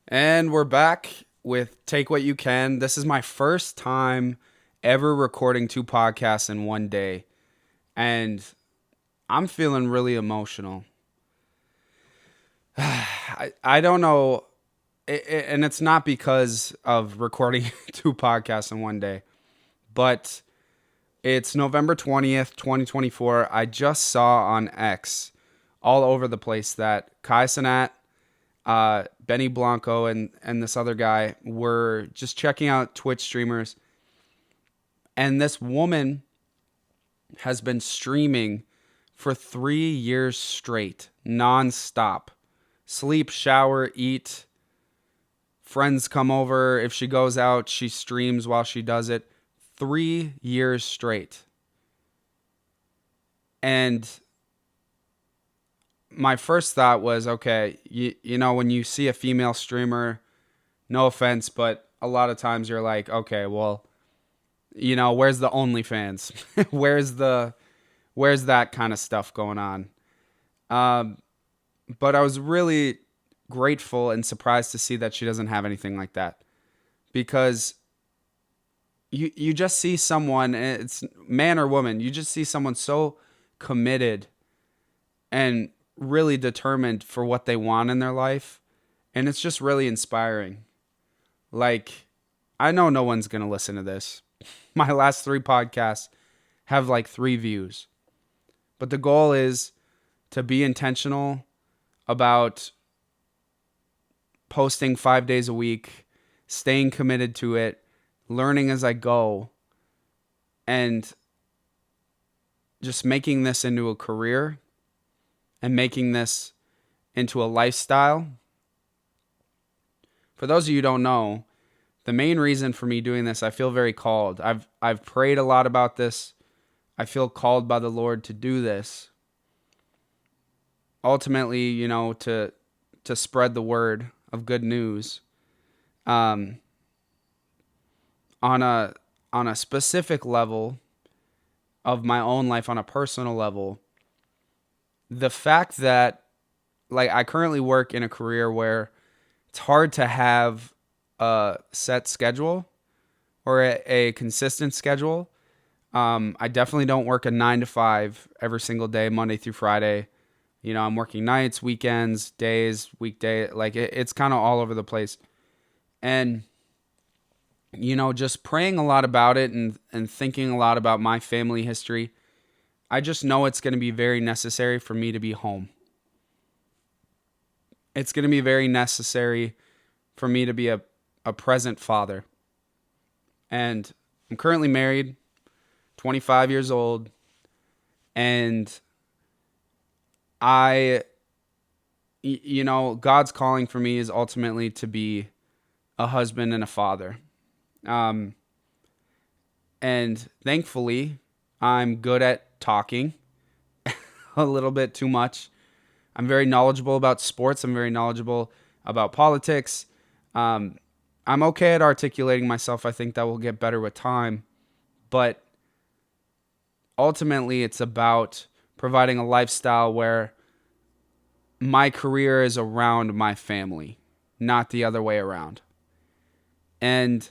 And we're back with Take What You Can. This is my first time ever recording two podcasts in one day. And I'm feeling really emotional. I don't know. And it's not because of recording two podcasts in one day, but it's November 20th, 2024. I just saw on X all over the place that Kai Cenat, Benny Blanco, and this other guy were just checking out Twitch streamers. And this woman has been streaming for 3 years straight, nonstop. Sleep, shower, eat. Friends come over. If she goes out, she streams while she does it. 3 years straight. And my first thought was, okay, you know, when you see a female streamer, no offense, but a lot of times you're like, okay, well, you know, where's the OnlyFans? where's that kind of stuff going on? Um, but I was really grateful and surprised to see that she doesn't have anything like that, because you just see someone, it's man or woman, you just see someone so committed and really determined for what they want in their life, and it's just really inspiring. Like, I know no one's going to listen to this. My last three podcasts have like 3 views. But the goal is to be intentional about posting 5 days a week, staying committed to it, learning as I go, and just making this into a career and making this into a lifestyle. For those of you who don't know, the main reason for me doing this, I feel very called. I've prayed a lot about this. I feel called by the Lord to do this. Ultimately, you know, to spread the word of good news. Um, on a specific level of my own life, on a personal level, the fact that, like, I currently work in a career where it's hard to have a set schedule or a consistent schedule. I definitely don't work a 9 to 5 every single day, Monday through Friday. You know, I'm working nights, weekends, days, weekday. Like, it's kind of all over the place. And, you know, just praying a lot about it and thinking a lot about my family history, I just know it's going to be very necessary for me to be home. It's going to be very necessary for me to be a present father. And I'm currently married, 25 years old, and you know, God's calling for me is ultimately to be a husband and a father. Um, and thankfully, I'm good at talking a little bit too much. I'm very knowledgeable about sports. I'm very knowledgeable about politics. Um, I'm okay at articulating myself. I think that will get better with time. But ultimately, it's about providing a lifestyle where my career is around my family, not the other way around. And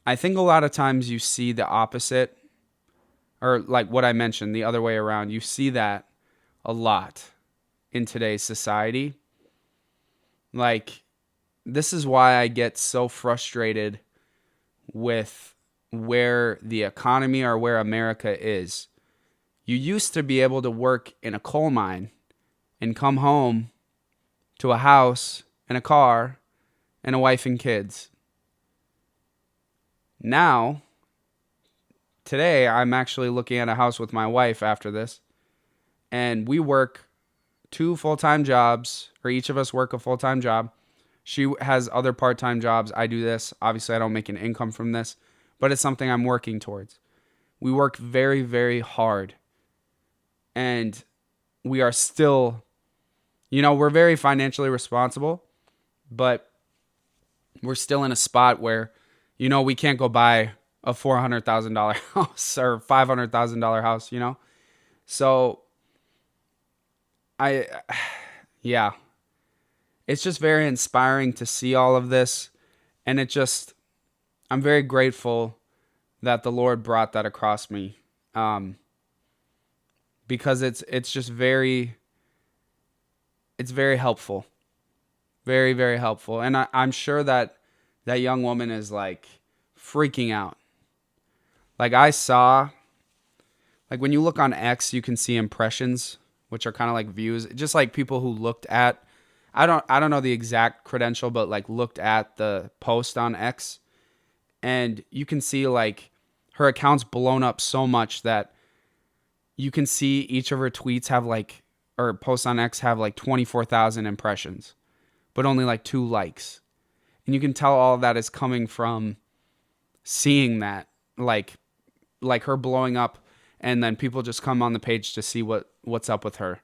I think a lot of times you see the opposite, or like what I mentioned, the other way around. You see that a lot in today's society. Like, this is why I get so frustrated with where the economy or where America is. You used to be able to work in a coal mine and come home to a house and a car and a wife and kids. Now, today, I'm actually looking at a house with my wife after this, and we work two full-time jobs, or each of us work a full-time job. She has other part-time jobs. I do this. Obviously, I don't make an income from this, but it's something I'm working towards. We work very, very hard, and we are still, you know, we're very financially responsible, but we're still in a spot where, you know, we can't go buy a $400,000 house or $500,000 house, you know? So yeah. it's just very inspiring to see all of this. And I'm very grateful that the Lord brought that across me. Because it's just it's very helpful. Very, very helpful. And I'm sure that that young woman is like freaking out. Like like when you look on X, you can see impressions, which are kind of like views, just like people who looked at, I don't know the exact credential, but like looked at the post on X, and you can see like her account's blown up so much that you can see each of her tweets have like, or posts on X have like 24,000 impressions, but only like 2 likes. And you can tell all of that is coming from seeing that, like her blowing up, and then people just come on the page to see what's up with her.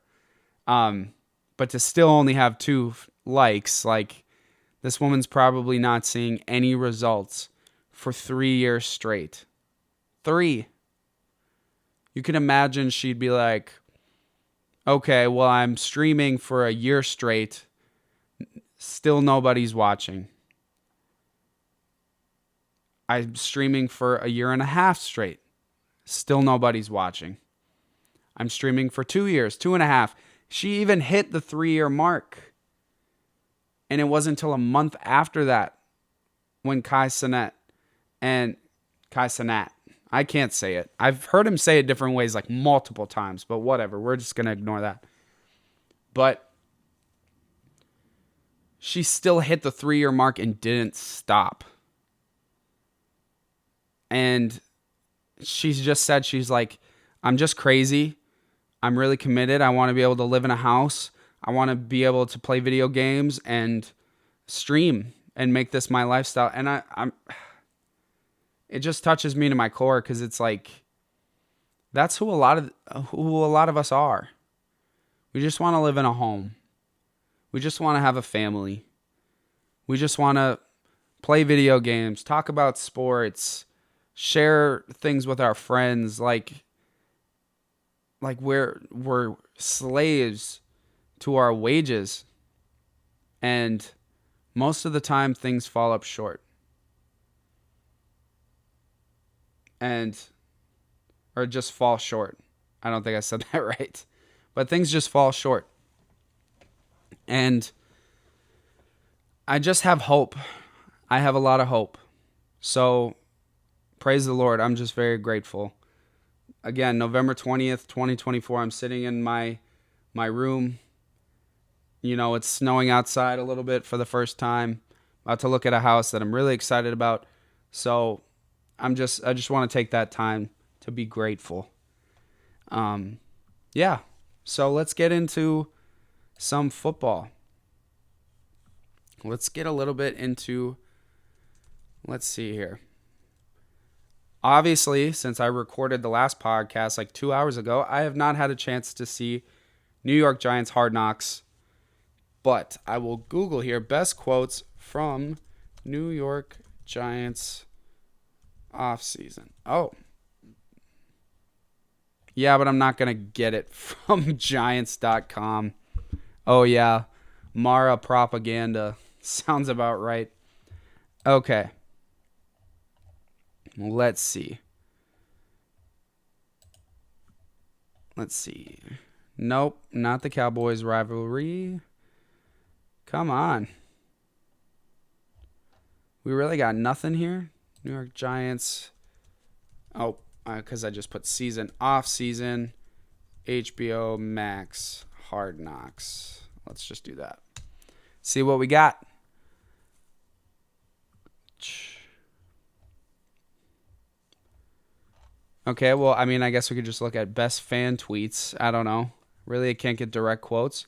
But to still only have 2 likes, like this woman's probably not seeing any results for 3 years straight. 3. You can imagine she'd be like, okay, well, I'm streaming for a year straight. Still nobody's watching. I'm streaming for a year and a half straight. Still nobody's watching. I'm streaming for 2 years, 2.5. She even hit the 3-year mark. And it wasn't until a month after that when Kai Cenat, I can't say it. I've heard him say it different ways like multiple times, but whatever. We're just going to ignore that. But she still hit the 3-year mark and didn't stop. And she's just said, she's like, I'm just crazy. I'm really committed. I want to be able to live in a house. I want to be able to play video games and stream and make this my lifestyle. And it just touches me to my core, because it's like, that's who a lot of us are. We just want to live in a home. We just want to have a family. We just want to play video games, talk about sports, share things with our friends. Like we're slaves to our wages. And most of the time things fall up short. Or just fall short. I don't think I said that right. But things just fall short. And I just have hope. I have a lot of hope. So praise the Lord. I'm just very grateful. Again, November 20th, 2024, I'm sitting in my room. You know, it's snowing outside a little bit for the first time. About to look at a house that I'm really excited about. So I just want to take that time to be grateful. Yeah. So let's get into some football. Let's get a little bit into, let's see here. Obviously, since I recorded the last podcast like 2 hours ago, I have not had a chance to see New York Giants Hard Knocks. But I will Google here best quotes from New York Giants offseason. Oh. Yeah, but I'm not going to get it from Giants.com. Oh, yeah. Mara propaganda. Sounds about right. Okay. Let's see. Nope, not the Cowboys rivalry. Come on. We really got nothing here? New York Giants. Oh, because I just put season, off season, HBO Max, Hard Knocks. Let's just do that. See what we got. Okay, well, I mean, I guess we could just look at best fan tweets. I don't know. Really, I can't get direct quotes.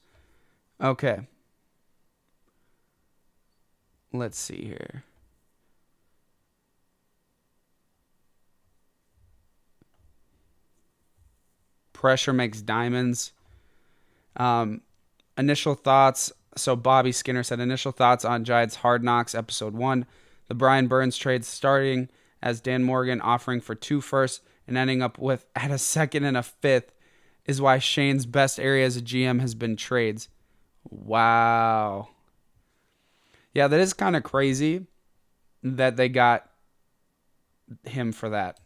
Okay. Let's see here. Pressure makes diamonds. Initial thoughts. So Bobby Skinner said, initial thoughts on Giants Hard Knocks episode 1. The Brian Burns trade starting as Dan Morgan offering for 2 firsts and ending up with at a 2nd and a 5th is why Shane's best area as a GM has been trades. Wow. Yeah, that is kind of crazy that they got him for that.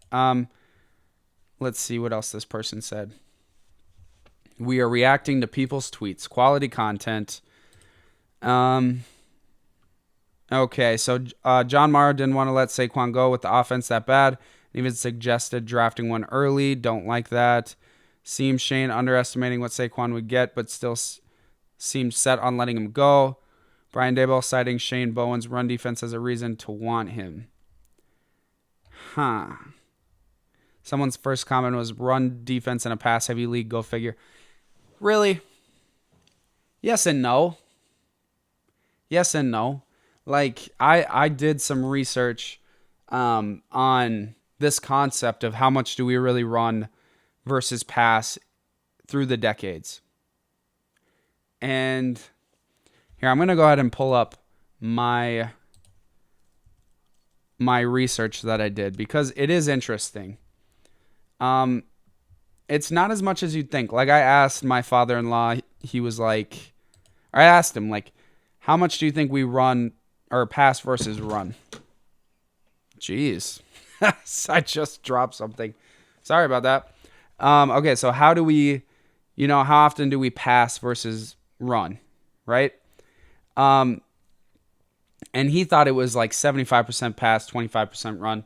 Let's see what else this person said. We are reacting to people's tweets. Quality content. Okay, so John Mara didn't want to let Saquon go with the offense that bad. Even suggested drafting one early. Don't like that. Seems Shane underestimating what Saquon would get, but still seems set on letting him go. Brian Daboll citing Shane Bowen's run defense as a reason to want him. Huh. Someone's first comment was run defense in a pass-heavy league. Go figure. Really? Yes and no. Yes and no. Like, I did some research on this concept of how much do we really run versus pass through the decades. And here, I'm going to go ahead and pull up my research that I did because it is interesting. It's not as much as you'd think. Like, I asked my father-in-law, he was like, I asked him, like, how much do you think we run or pass versus run? Jeez. I just dropped something. Sorry about that. Okay, so how do we, how often do we pass versus run, right? And he thought it was like 75% pass, 25% run.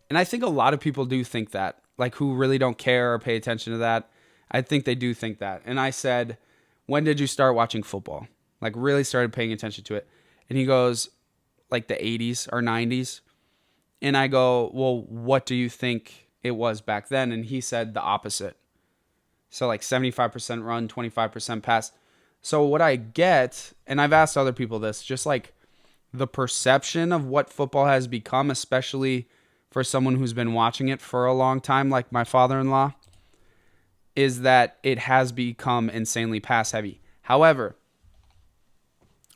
And I think a lot of people do think that, like who really don't care or pay attention to that. I think they do think that. And I said, when did you start watching football? Like really started paying attention to it. And he goes, like the 80s or 90s. And I go, well, what do you think it was back then? And he said the opposite. So like 75% run, 25% pass. So what I get, and I've asked other people this, just like the perception of what football has become, especially for someone who's been watching it for a long time, like my father-in-law, is that it has become insanely pass heavy. However,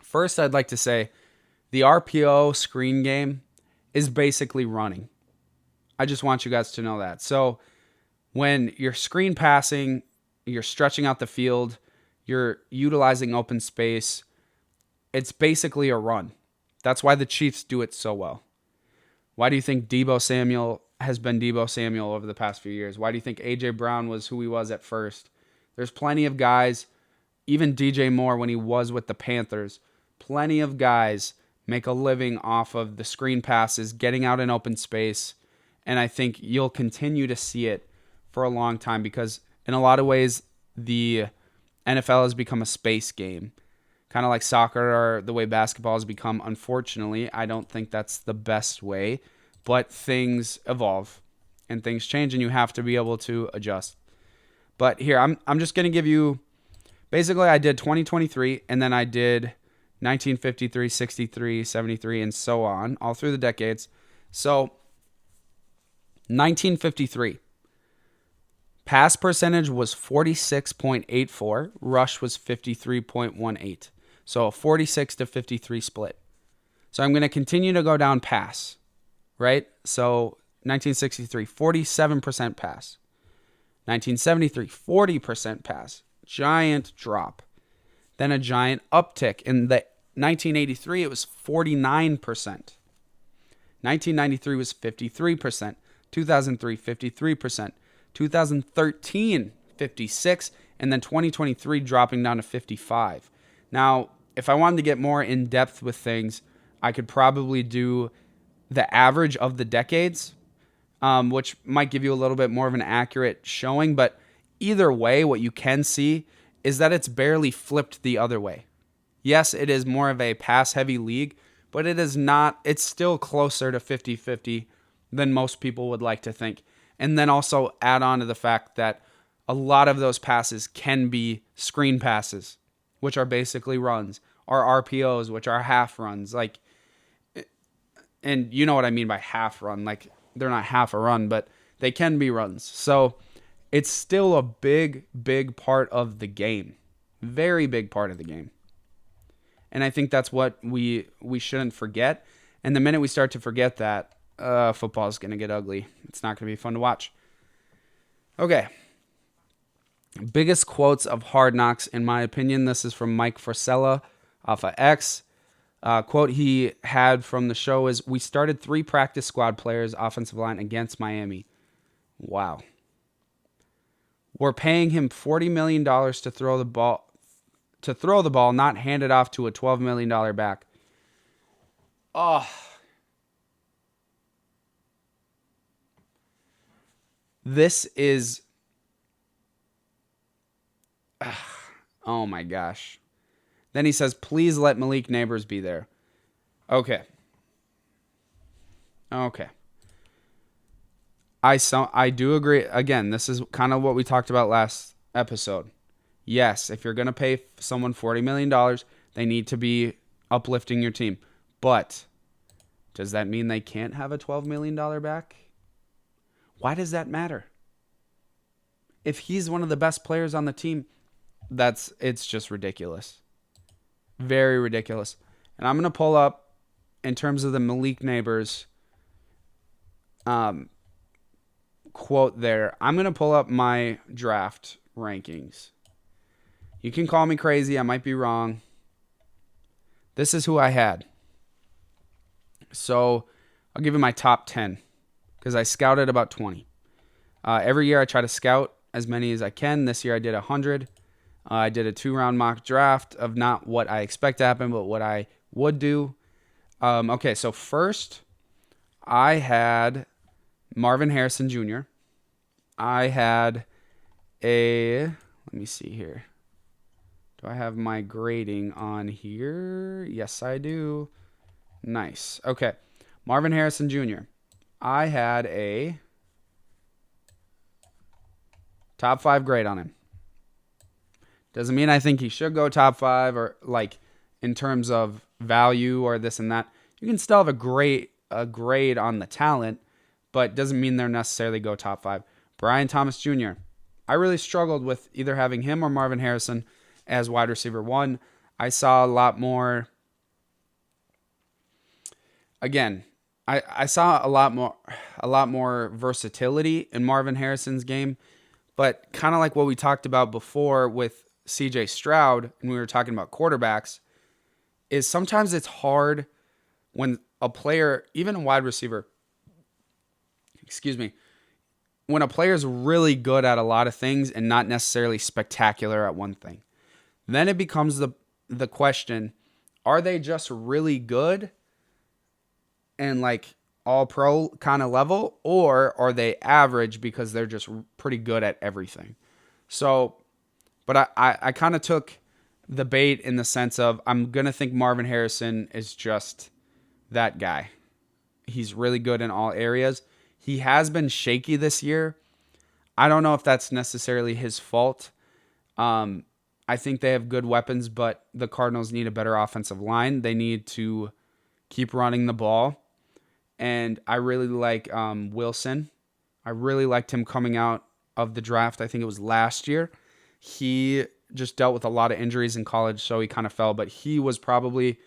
first I'd like to say the RPO screen game is basically running. I just want you guys to know that. So when you're screen passing, you're stretching out the field, you're utilizing open space, it's basically a run. That's why the Chiefs do it so well. Why do you think Deebo Samuel has been Deebo Samuel over the past few years? Why do you think A.J. Brown was who he was at first? There's plenty of guys, even DJ Moore when he was with the Panthers, plenty of guys make a living off of the screen passes, getting out in open space, and I think you'll continue to see it for a long time because in a lot of ways, the NFL has become a space game. Kind of like soccer or the way basketball has become. Unfortunately, I don't think that's the best way, but things evolve and things change and you have to be able to adjust. But here, I'm just going to give you, basically I did 2023 and then I did 1953, 63, 73, and so on, all through the decades. So 1953, pass percentage was 46.84, rush was 53.18. So a 46 to 53 split. So I'm going to continue to go down pass, right? So 1963, 47% pass. 1973, 40% pass. Giant drop. Then a giant uptick. In the 1983, it was 49%. 1993 was 53%. 2003, 53%. 2013, 56%. And then 2023 dropping down to 55%. Now, if I wanted to get more in depth with things, I could probably do the average of the decades, which might give you a little bit more of an accurate showing. But either way, what you can see is that it's barely flipped the other way. Yes, it is more of a pass-heavy league, but it is not. It's still closer to 50-50 than most people would like to think. And then also add on to the fact that a lot of those passes can be screen passes, which are basically runs, or RPOs, which are half runs. Like, and you know what I mean by half run. Like, they're not half a run, but they can be runs. So it's still a big, big part of the game. Very big part of the game. And I think that's what we shouldn't forget. And the minute we start to forget that, football is going to get ugly. It's not going to be fun to watch. Okay. Biggest quotes of Hard Knocks, in my opinion. This is from Mike Frisella off of X. Quote he had from the show is, "We started 3 practice squad players offensive line against Miami." Wow. "We're paying him $40 million to throw the ball, not hand it off to a $12 million back." Oh. This is... oh my gosh. Then he says, "Please let Malik Neighbors be there." Okay. I do agree. Again, this is kind of what we talked about last episode. Yes, if you're going to pay someone $40 million, they need to be uplifting your team. But does that mean they can't have a $12 million back? Why does that matter? If he's one of the best players on the team, it's just ridiculous. Very ridiculous. And I'm going to pull up, in terms of the Malik Neighbors quote there, I'm going to pull up my draft rankings. You can call me crazy. I might be wrong. This is who I had. So I'll give you my top 10 because I scouted about 20. Every year I try to scout as many as I can. This year I did 100. I did a 2-round mock draft of not what I expect to happen, but what I would do. Okay, so first I had Marvin Harrison Jr. I had let me see here. Do I have my grading on here? Yes, I do. Nice. Okay. Marvin Harrison Jr. I had a top 5 grade on him. Doesn't mean I think he should go top 5 or like in terms of value or this and that. You can still have a grade on the talent, but doesn't mean they're necessarily go top 5. Brian Thomas Jr. I really struggled with either having him or Marvin Harrison as wide receiver 1. I saw a lot more. Again, I saw a lot more versatility in Marvin Harrison's game, but kind of like what we talked about before with CJ Stroud, and we were talking about quarterbacks, is sometimes it's hard when a player, even a wide receiver, when a player is really good at a lot of things and not necessarily spectacular at one thing. Then it becomes the question, are they just really good and like all pro kind of level, or are they average because they're just pretty good at everything? So, but I kind of took the bait in the sense of I'm going to think Marvin Harrison is just that guy. He's really good in all areas. He has been shaky this year. I don't know if that's necessarily his fault. I think they have good weapons, but the Cardinals need a better offensive line. They need to keep running the ball. And I really like Wilson. I really liked him coming out of the draft. I think it was last year. He just dealt with a lot of injuries in college, so he kind of fell. But he was probably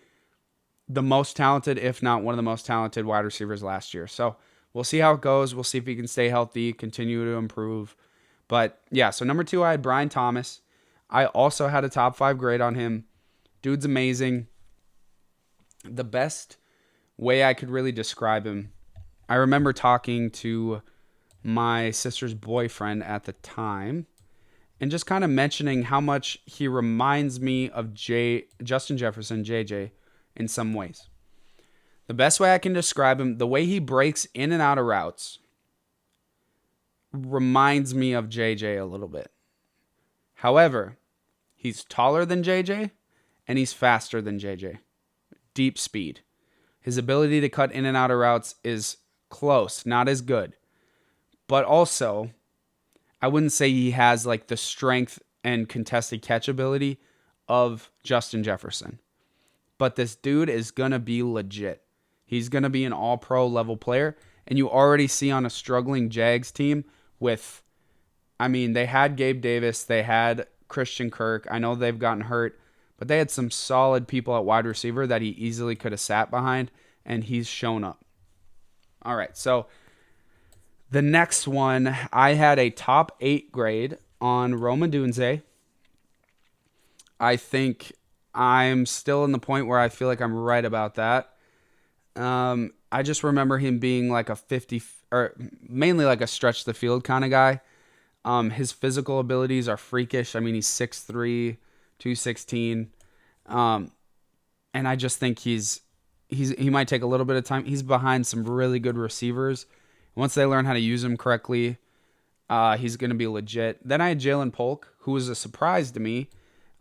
the most talented, if not one of the most talented wide receivers last year. So we'll see how it goes. We'll see if he can stay healthy, continue to improve. But yeah, so number 2, I had Brian Thomas. I also had a top 5 grade on him. Dude's amazing. The best way I could really describe him, I remember talking to my sister's boyfriend at the time and just kind of mentioning how much he reminds me of Justin Jefferson, JJ, in some ways. The best way I can describe him, the way he breaks in and out of routes reminds me of JJ a little bit. However, he's taller than JJ and he's faster than JJ. Deep speed. His ability to cut in and out of routes is close, not as good. But also, I wouldn't say he has like the strength and contested catch ability of Justin Jefferson. But this dude is going to be legit. He's going to be an all-pro level player. And you already see on a struggling Jags team with, they had Gabe Davis, they had Christian Kirk. I know they've gotten hurt, but they had some solid people at wide receiver that he easily could have sat behind, and he's shown up. All right, so the next one, I had a top 8 grade on Rome Odunze. I think I'm still in the point where I feel like I'm right about that. I just remember him being like a 50 or mainly like a stretch the field kind of guy. His physical abilities are freakish. I mean, he's 6'3", 216. Um, and I just think he might take a little bit of time. He's behind some really good receivers. Once they learn how to use him correctly, he's going to be legit. Then I had Jalen Polk, who was a surprise to me.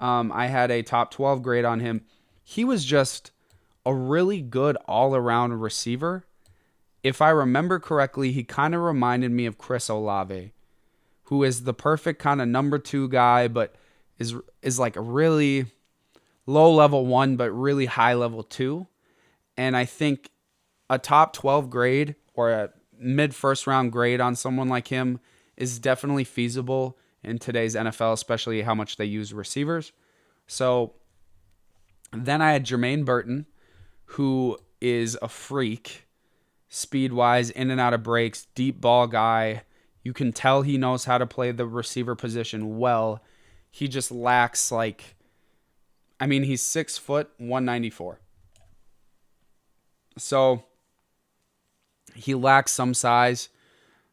I had a top 12 grade on him. He was just a really good all-around receiver. If I remember correctly, he kind of reminded me of Chris Olave, who is the perfect kind of number 2 guy, but is like a really low level 1, but really high level 2. And I think a top 12 grade or a mid first round grade on someone like him is definitely feasible in today's NFL, especially how much they use receivers. So then I had Jermaine Burton, who is a freak, speed-wise, in and out of breaks, deep ball guy. You can tell he knows how to play the receiver position well. He just lacks he's 6 foot, 194. So he lacks some size.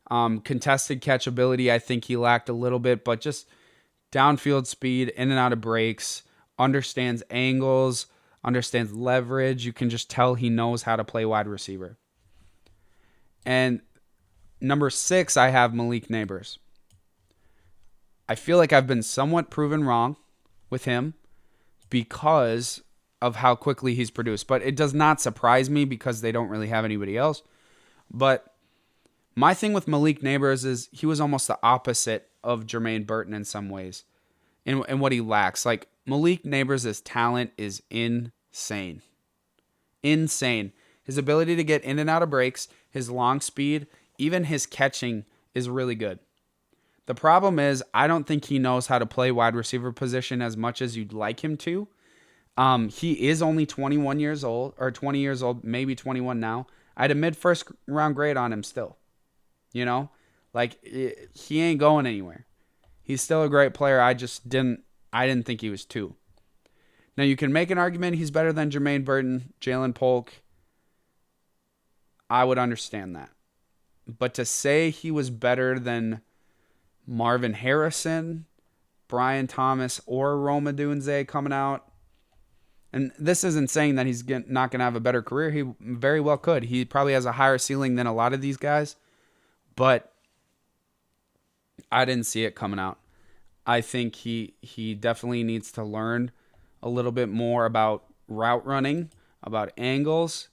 Contested catch ability, I think he lacked a little bit, but just downfield speed, in and out of breaks, understands angles, understands leverage. You can just tell he knows how to play wide receiver. And number 6, I have Malik Nabers. I feel like I've been somewhat proven wrong with him because of how quickly he's produced. But it does not surprise me because they don't really have anybody else. But my thing with Malik Nabers is he was almost the opposite of Jermaine Burton in some ways in what he lacks. Like, Malik Nabers' talent is insane. Insane. His ability to get in and out of breaks, his long speed, even his catching is really good. The problem is I don't think he knows how to play wide receiver position as much as you'd like him to. He is only 21 years old, or 20 years old, maybe 21 now. I had a mid-first round grade on him still. You know? He ain't going anywhere. He's still a great player. I didn't think he was 2. Now, you can make an argument he's better than Jermaine Burton, Jalen Polk. I would understand that. But to say he was better than Marvin Harrison, Brian Thomas, or Rome Odunze coming out, and this isn't saying that he's not going to have a better career. He very well could. He probably has a higher ceiling than a lot of these guys. But I didn't see it coming out. I think he definitely needs to learn a little bit more about route running, about angles,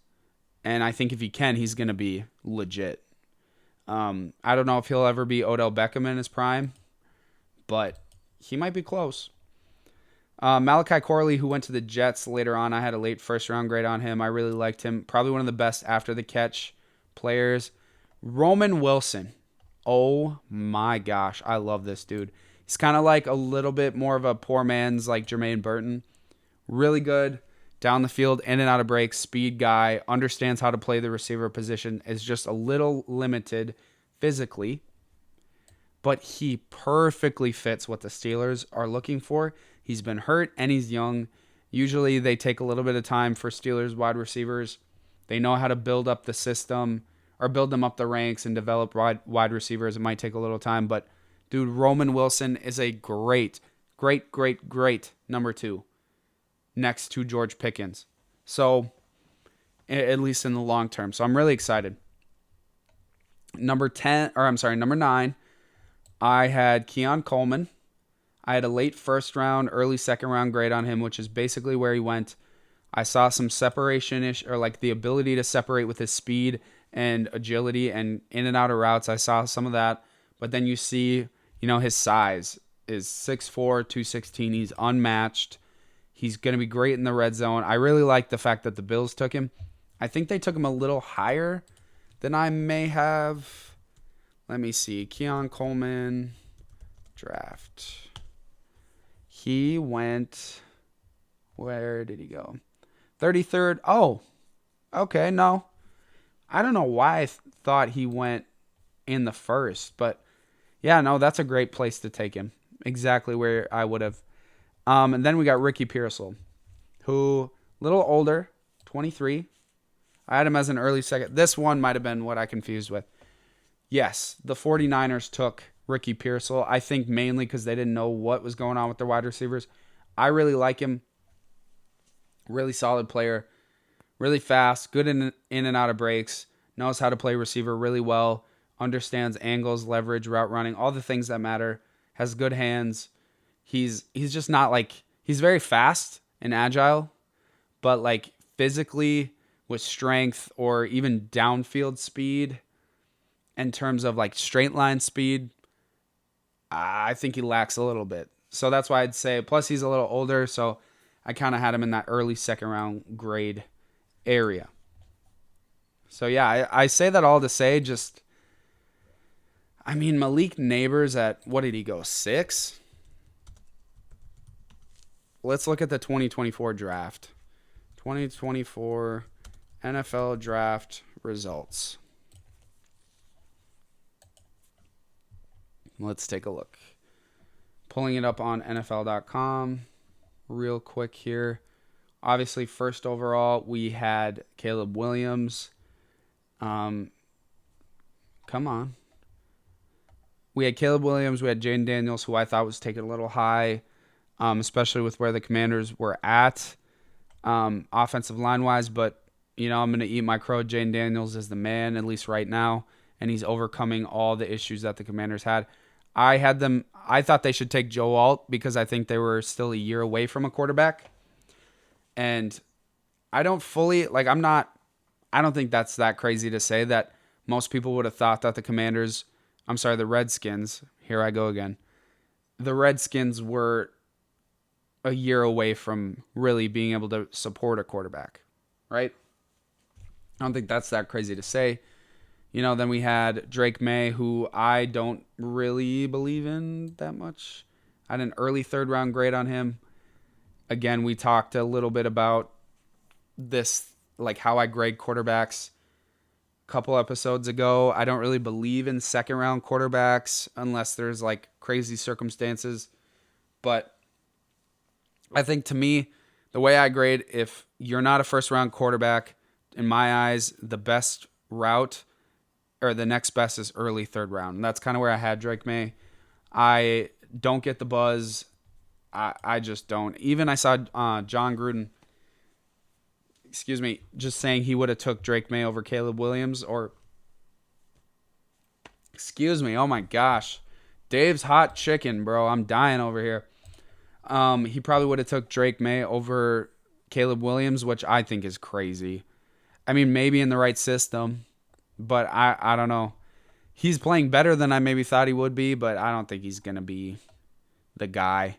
and I think if he can, he's going to be legit. I don't know if he'll ever be Odell Beckham in his prime, but he might be close. Malachi Corley, who went to the Jets later on, I had a late first-round grade on him. I really liked him. Probably one of the best after-the-catch players. Roman Wilson. Oh, my gosh. I love this dude. He's kind of like a little bit more of a poor man's like Jermaine Burton. Really good. Down the field, in and out of breaks, speed guy, understands how to play the receiver position, is just a little limited physically, but he perfectly fits what the Steelers are looking for. He's been hurt and he's young. Usually they take a little bit of time for Steelers wide receivers. They know how to build up the system or build them up the ranks and develop wide receivers. It might take a little time, but dude, Roman Wilson is a great number 2. Next to George Pickens. So, at least in the long term. So, I'm really excited. Number 9, I had Keon Coleman. I had a late first round, early second round grade on him, which is basically where he went. I saw some separation-ish, or like the ability to separate with his speed and agility and in and out of routes. I saw some of that. But then you see, his size is 6'4", 216. He's unmatched. He's going to be great in the red zone. I really like the fact that the Bills took him. I think they took him a little higher than I may have. Let me see. Keon Coleman draft. He went, where did he go? 33rd. Oh, okay. No, I don't know why I thought he went in the first, but yeah, no, that's a great place to take him. Exactly where I would have. And then we got Ricky Pearsall. who a little older, 23. I had him as an early second. This one might have been what I confused with. Yes, the 49ers took Ricky Pearsall. I think mainly because they didn't know what was going on with their wide receivers. I really like him. Really solid player. Really fast. Good in and out of breaks. Knows how to play receiver really well. Understands angles, leverage, route running, all the things that matter. Has good hands. He's just not like, he's very fast and agile, but like physically with strength or even downfield speed in terms of like straight line speed, I think he lacks a little bit. So that's why I'd say, plus he's a little older, so I kind of had him in that early second round grade area. So yeah, I say that all to say just, I mean, Malik Neighbors at, what did he go, 6? Let's look at the 2024 draft. 2024 NFL draft results. Let's take a look. Pulling it up on NFL.com real quick here. Obviously, first overall, we had Caleb Williams. Come on. We had Caleb Williams. We had Jaden Daniels, who I thought was taken a little high, especially with where the Commanders were at offensive line-wise. But, you know, I'm going to eat my crow. Jaden Daniels is the man, at least right now, and he's overcoming all the issues that the Commanders had. I thought they should take Joe Alt because I think they were still a year away from a quarterback. And I don't think that's that crazy to say that most people would have thought that the Redskins, here I go again. The Redskins were a year away from really being able to support a quarterback, right? I don't think that's that crazy to say. You know, then we had Drake May, who I don't really believe in that much. I had an early third round grade on him. Again, we talked a little bit about this, like how I grade quarterbacks a couple episodes ago. I don't really believe in second round quarterbacks unless there's like crazy circumstances. But I think to me, the way I grade, if you're not a first round quarterback, in my eyes, the best route or the next best is early third round. And that's kind of where I had Drake May. I don't get the buzz. I just don't. Even I saw John Gruden, just saying he would have took Drake May over Caleb Williams or, oh my gosh. Dave's hot chicken, bro. I'm dying over here. He probably would have took Drake May over Caleb Williams, which I think is crazy. I mean, maybe in the right system, but I don't know. He's playing better than I maybe thought he would be, but I don't think he's going to be the guy.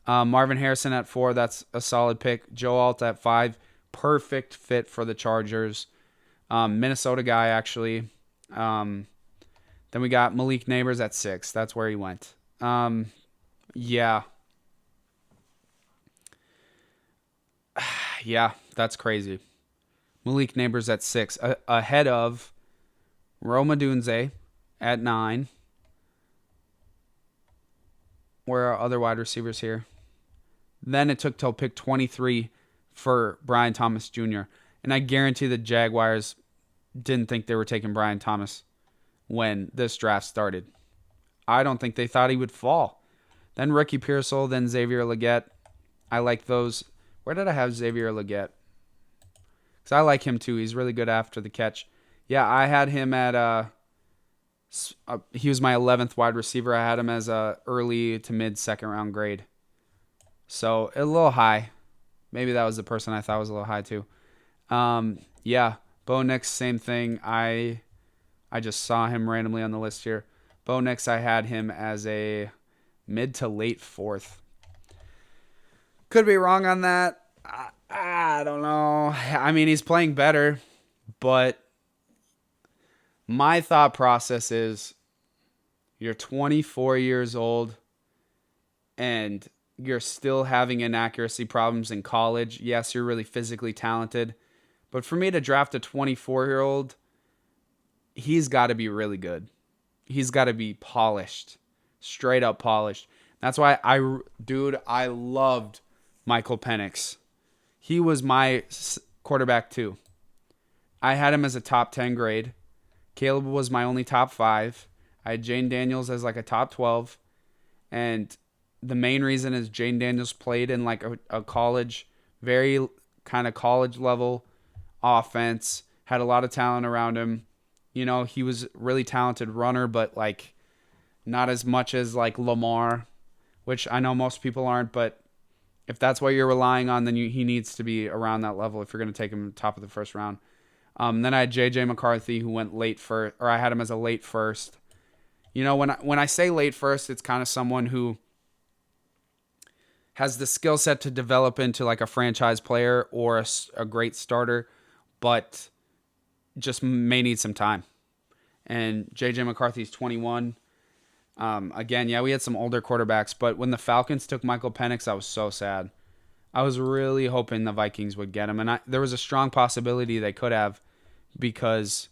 Marvin Harrison at 4, that's a solid pick. Joe Alt at 5, perfect fit for the Chargers. Minnesota guy, actually. Then we got Malik Neighbors at 6. That's where he went. Yeah. Yeah, that's crazy. Malik Neighbors at 6. Ahead of Rome Odunze at 9. Where are other wide receivers here? Then it took till pick 23 for Brian Thomas Jr. And I guarantee the Jaguars didn't think they were taking Brian Thomas when this draft started. I don't think they thought he would fall. Then Ricky Pearsall, then Xavier Legette. I like those. Where did I have Xavier Legette? Because I like him too. He's really good after the catch. Yeah, I had him at he was my 11th wide receiver. I had him as a early to mid second round grade. So a little high. Maybe that was the person I thought was a little high too. Yeah, Bo Nix, same thing. I just saw him randomly on the list here. Bo Nix, I had him as a mid to late 4th. Could be wrong on that. I don't know. I mean, he's playing better, but my thought process is you're 24 years old and you're still having inaccuracy problems in college. Yes, you're really physically talented, but for me to draft a 24-year-old, he's got to be really good. He's got to be polished, straight up polished. That's why I loved Michael Penix. he was my quarterback too. I had him as a top 10 grade. Caleb was my only top 5. I had Jane Daniels as like a top 12. And the main reason is Jane Daniels played in like a college, very kind of college level offense, had a lot of talent around him. You know, he was really talented runner, but like not as much as like Lamar, which I know most people aren't, but if that's what you're relying on, then he needs to be around that level if you're going to take him top of the first round. Then I had J.J. McCarthy, who went late first, or I had him as a late first. You know, when I say late first, it's kind of someone who has the skill set to develop into like a franchise player or a great starter, but just may need some time. And J.J. McCarthy's 21. Again, yeah, we had some older quarterbacks, but when the Falcons took Michael Penix, I was so sad. I was really hoping the Vikings would get him, and there was a strong possibility they could have because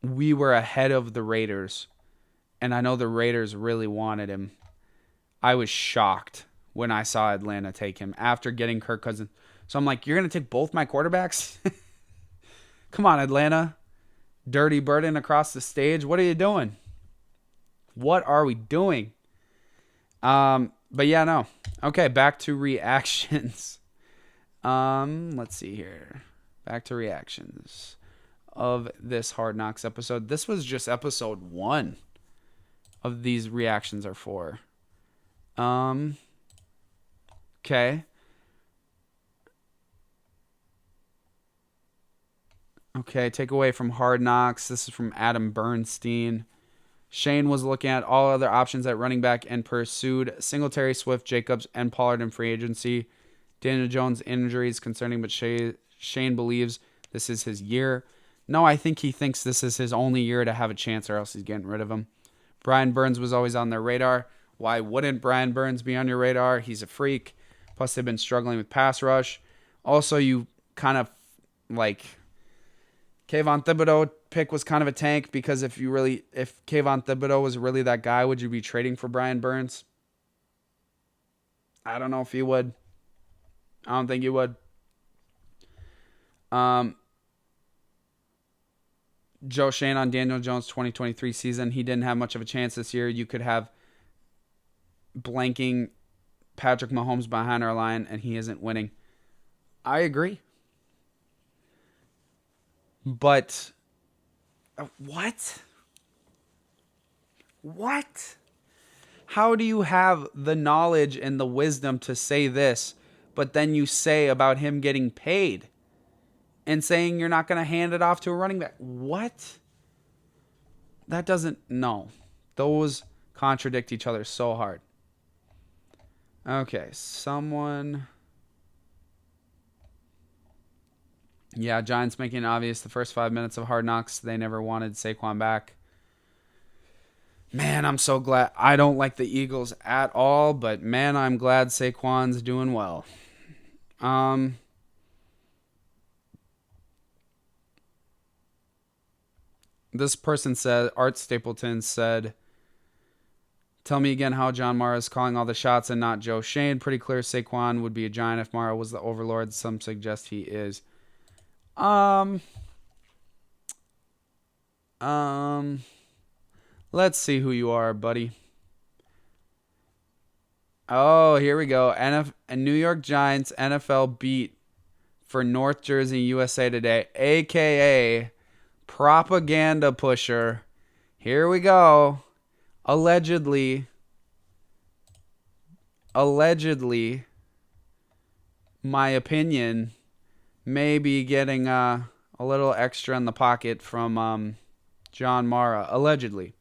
we were ahead of the Raiders, and I know the Raiders really wanted him. I was shocked when I saw Atlanta take him after getting Kirk Cousins. So I'm like, you're going to take both my quarterbacks? Come on, Atlanta. Dirty Burden across the stage. What are you doing? What are we doing? But yeah, no. Okay, back to reactions. Let's see here. Back to reactions of this Hard Knocks episode. This was just episode 1 of these reactions are for. Okay. Okay, takeaway from Hard Knocks. This is from Adam Bernstein. Shane was looking at all other options at running back and pursued Singletary, Swift, Jacobs, and Pollard in free agency. Daniel Jones' injury is concerning, but Shane believes this is his year. No, I think he thinks this is his only year to have a chance or else he's getting rid of him. Brian Burns was always on their radar. Why wouldn't Brian Burns be on your radar? He's a freak. Plus, they've been struggling with pass rush. Also, you kind of like Kayvon Thibodeau pick was kind of a tank because if Kayvon Thibodeau was really that guy, would you be trading for Brian Burns? I don't know if you would. I don't think you would. Joe Shane on Daniel Jones' 2023 season. He didn't have much of a chance this year. You could have blanking Patrick Mahomes behind our line, and he isn't winning. I agree. But what? What? How do you have the knowledge and the wisdom to say this, but then you say about him getting paid and saying you're not going to hand it off to a running back? What? That doesn't... No. Those contradict each other so hard. Okay, someone... Yeah, Giants making it obvious the first 5 minutes of Hard Knocks. They never wanted Saquon back. Man, I'm so glad. I don't like the Eagles at all, but man, I'm glad Saquon's doing well. This person said, Art Stapleton said, tell me again how John Mara is calling all the shots and not Joe Shane. Pretty clear Saquon would be a Giant if Mara was the overlord. Some suggest he is. Let's see who you are, buddy. Oh, here we go. New York Giants NFL beat for North Jersey USA Today, a.k.a. propaganda pusher. Here we go. Allegedly, my opinion, may be getting a little extra in the pocket from John Mara, allegedly.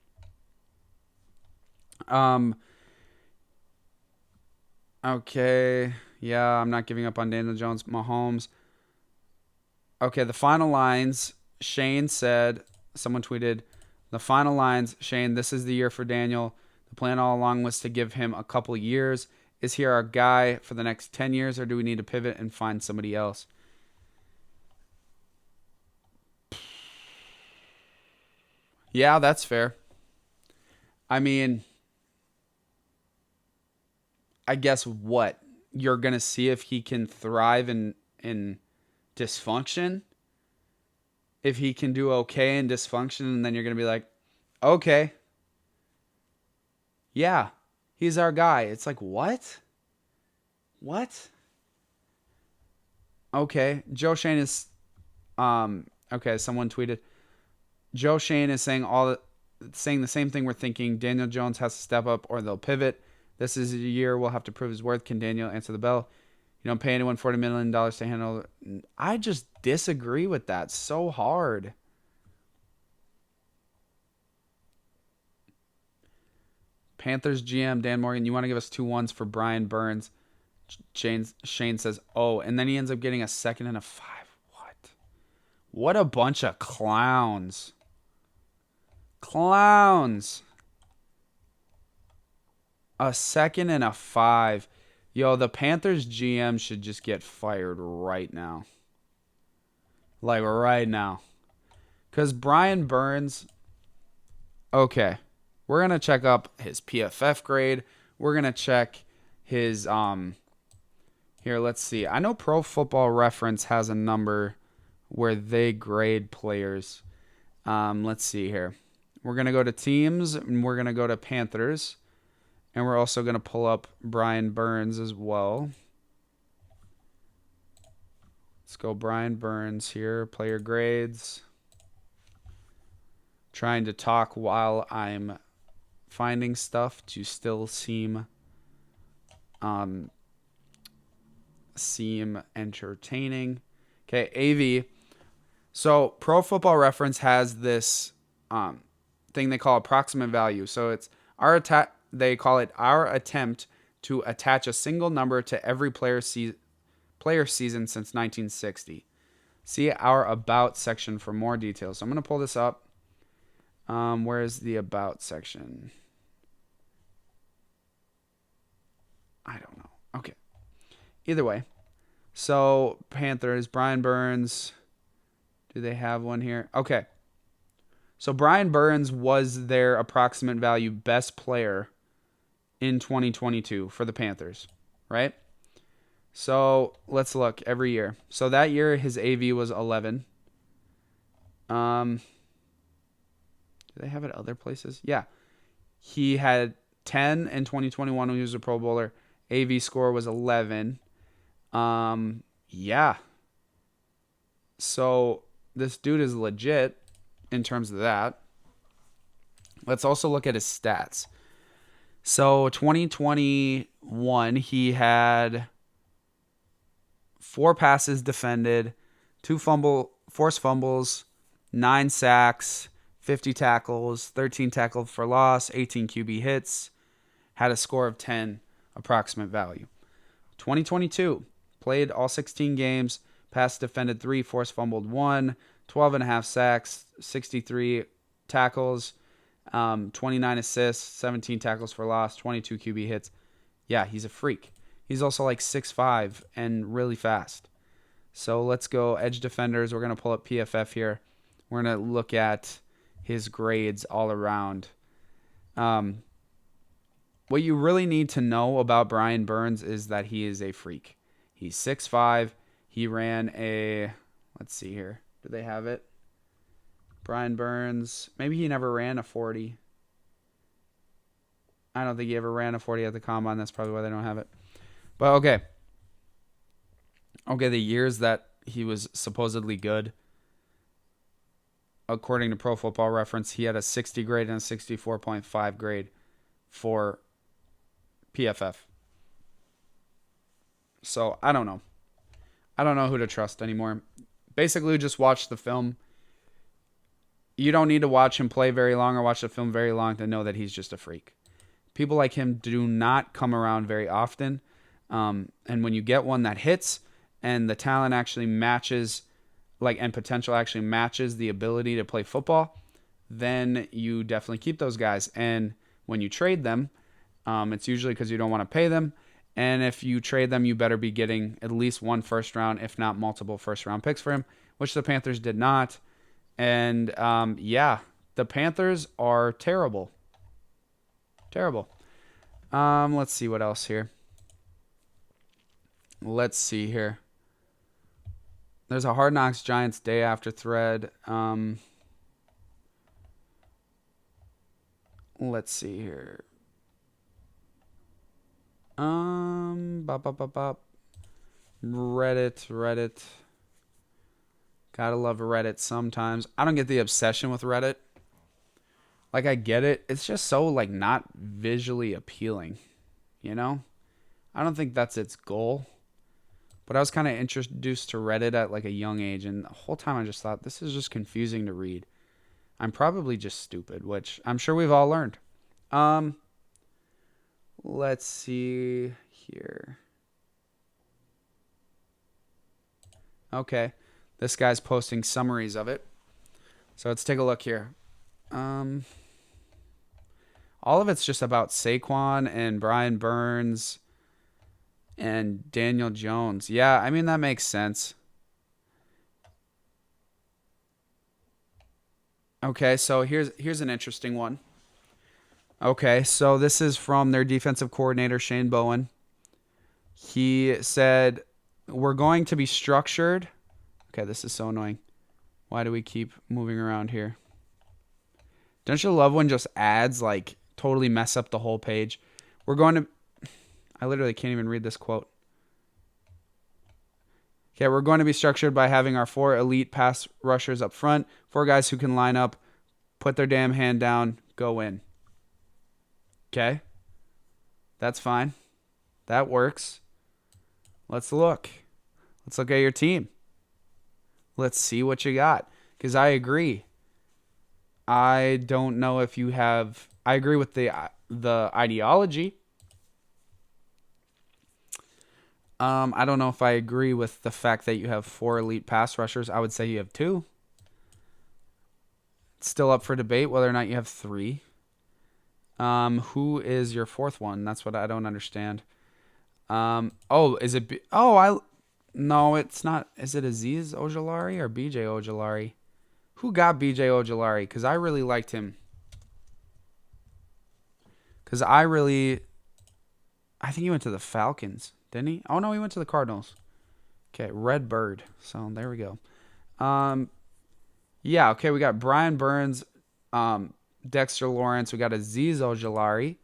Okay. Yeah, I'm not giving up on Daniel Jones, Mahomes. Okay, the final lines, Shane said, someone tweeted, the final lines, Shane, this is the year for Daniel. The plan all along was to give him a couple years. Is he our guy for the next 10 years, or do we need to pivot and find somebody else? Yeah, that's fair. I mean, I guess what? You're going to see if he can thrive in in dysfunction. If he can do okay in dysfunction, and then you're going to be like, okay, yeah, he's our guy. It's like, what? What? Okay, Joe Shane is, okay, someone tweeted, Joe Shane is saying the same thing we're thinking. Daniel Jones has to step up or they'll pivot. This is a year we'll have to prove his worth. Can Daniel answer the bell? You don't pay anyone $40 million to handle. I just disagree with that so hard. Panthers GM Dan Morgan, you want to give us 2 1s for Brian Burns? Shane says, oh, and then he ends up getting a 2nd and a 5. What a bunch of clowns. Clowns. A 2nd and a 5. Yo, the Panthers GM should just get fired right now. Like right now. Because Brian Burns, okay, we're going to check up his PFF grade. We're going to check his, here, let's see. I know Pro Football Reference has a number where they grade players. Let's see here. We're going to go to teams, and we're going to go to Panthers. And we're also going to pull up Brian Burns as well. Let's go Brian Burns here. Player grades. Trying to talk while I'm finding stuff to still seem entertaining. Okay, AV. So Pro Football Reference has this thing they call approximate value. So it's they call it our attempt to attach a single number to every player season since 1960. See our About section for more details. So I'm going to pull this up. Where is the About section? I don't know. Okay. Either way. So Panthers, Brian Burns. Do they have one here? Okay. So Brian Burns was their approximate value best player in 2022 for the Panthers, right? So let's look every year. So that year his AV was 11. Do they have it other places? Yeah. He had 10 in 2021 when he was a Pro Bowler. AV score was 11. Yeah. So this dude is legit in terms of that. Let's also look at his stats. So 2021, he had 4 passes defended, 2 forced fumbles, 9 sacks, 50 tackles, 13 tackles for loss, 18 QB hits, had a score of 10 approximate value. 2022, played all 16 games, pass defended 3, forced fumbled 1, 12.5 sacks, 63 tackles, 29 assists, 17 tackles for loss, 22 QB hits. Yeah, he's a freak. He's also like 6'5" and really fast. So let's go edge defenders. We're going to pull up PFF here. We're going to look at his grades all around. What you really need to know about Brian Burns is that he is a freak. He's 6'5". He ran a, let's see here. Do they have it? Brian Burns. Maybe he never ran a 40. I don't think he ever ran a 40 at the combine. That's probably why they don't have it. But okay. Okay, the years that he was supposedly good. According to Pro Football Reference, he had a 60 grade and a 64.5 grade for PFF. So, I don't know. I don't know who to trust anymore. Basically, just watch the film. You don't need to watch him play very long or watch the film very long to know that he's just a freak. People like him do not come around very often. And when you get one that hits and the talent actually matches, and potential actually matches the ability to play football, then you definitely keep those guys. And when you trade them, it's usually because you don't want to pay them. And if you trade them, you better be getting at least 1 first round, if not multiple first round picks for him, which the Panthers did not. And yeah, the Panthers are terrible. Terrible. Let's see what else here. Let's see here. There's a Hard Knocks Giants day after thread. Let's see here. Bop, bop, bop, bop. Reddit. Gotta love Reddit sometimes. I don't get the obsession with Reddit. Like, I get it. It's just so, like, not visually appealing, you know? I don't think that's its goal. But I was kind of introduced to Reddit at, like, a young age, and the whole time I just thought, this is just confusing to read. I'm probably just stupid, which I'm sure we've all learned. Let's see here. Okay. This guy's posting summaries of it. So let's take a look here. All of it's just about Saquon and Brian Burns and Daniel Jones. Yeah, I mean, that makes sense. Okay, so here's an interesting one. Okay, so this is from their defensive coordinator, Shane Bowen. He said, we're going to be structured. Okay, this is so annoying. Why do we keep moving around here? Don't you love when just ads, like, totally mess up the whole page? We're going to... I literally can't even read this quote. Okay, we're going to be structured by having our 4 elite pass rushers up front, 4 guys who can line up, put their damn hand down, go in. Okay? That's fine. That works. Let's look. Let's look at your team. Let's see what you got. Because I agree. I don't know if you have... I agree with the ideology. I don't know if I agree with the fact that you have 4 elite pass rushers. I would say you have 2. It's still up for debate whether or not you have 3. Who is your 4th one? That's what I don't understand. Is it... No, it's not. Is it Azeez Ojulari or BJ Ojulari? Who got BJ Ojulari? Because I really liked him. I think he went to the Falcons, didn't he? Oh, no, he went to the Cardinals. Okay, Red Bird. So there we go. Yeah, okay, we got Brian Burns, Dexter Lawrence. We got Azeez Ojulari.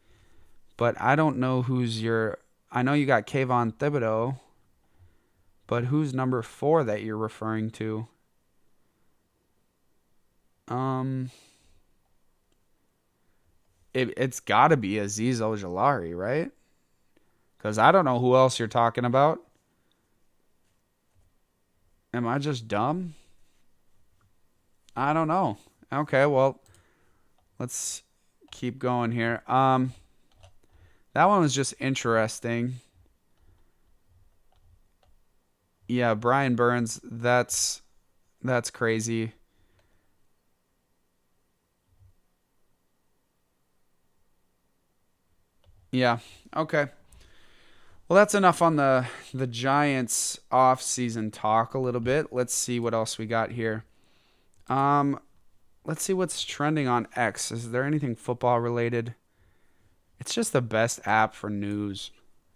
But I don't know who's your... I know you got Kayvon Thibodeau. But who's number 4 that you're referring to? It's got to be Azeez Ojulari, right? Because I don't know who else you're talking about. Am I just dumb? I don't know. Okay, well, let's keep going here. That one was just interesting. Yeah, Brian Burns, that's crazy. Yeah. Okay. Well, that's enough on the Giants off-season talk a little bit. Let's see what else we got here. Let's see what's trending on X. Is there anything football related? It's just the best app for news.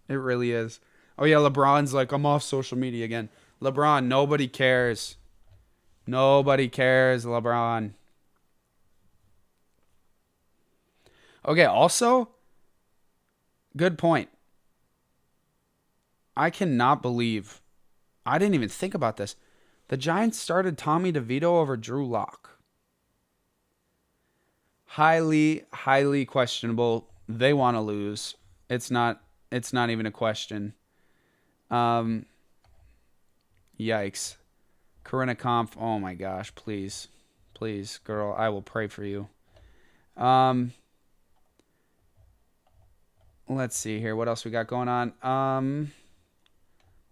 It really is. Oh yeah, LeBron's like, I'm off social media again. LeBron, nobody cares. Nobody cares, LeBron. Okay, also, good point. I cannot believe, I didn't even think about this. The Giants started Tommy DeVito over Drew Lock. Highly, highly questionable. They want to lose. It's not even a question. Yikes. Corinna Kampf, oh my gosh, please. Please, girl, I will pray for you. Let's see here. What else we got going on?